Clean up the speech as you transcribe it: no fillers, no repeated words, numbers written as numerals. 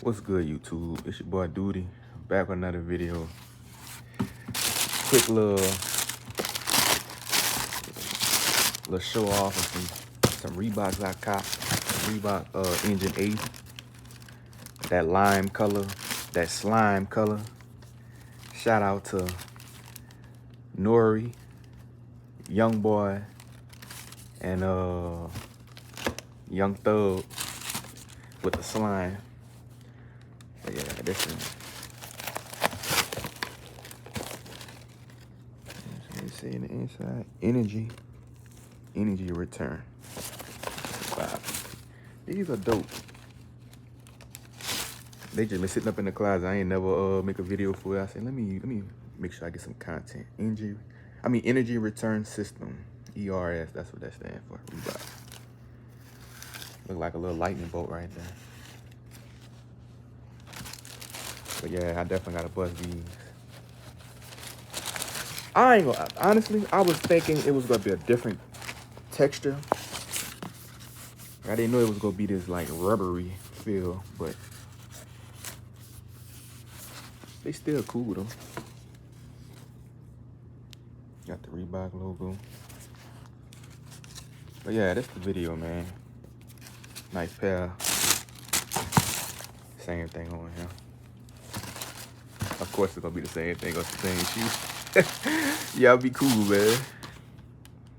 What's good, YouTube? It's your boy Duty, back with another video. Quick little show off of some Reeboks I caught. Reebok Engine 8. That lime color, that slime color. Shout out to Nori, Young Boy, and Young Thug with the slime. But yeah, this is. They say in the inside, energy return. These are dope. They just been sitting up in the closet. I ain't never make a video for it. I said, let me make sure I get some content. Energy return system. ERS. That's what that stands for. Reebok. Look like a little lightning bolt right there. But yeah, I definitely gotta bust these. I ain't gonna, honestly, I was thinking it was gonna be a different texture. I didn't know it was gonna be this like rubbery feel, but they still cool though. Got the Reebok logo. But yeah, that's the video, man. Nice pair. Same thing on here. Of course it's gonna be the same thing on the same shoe. Y'all be cool, man.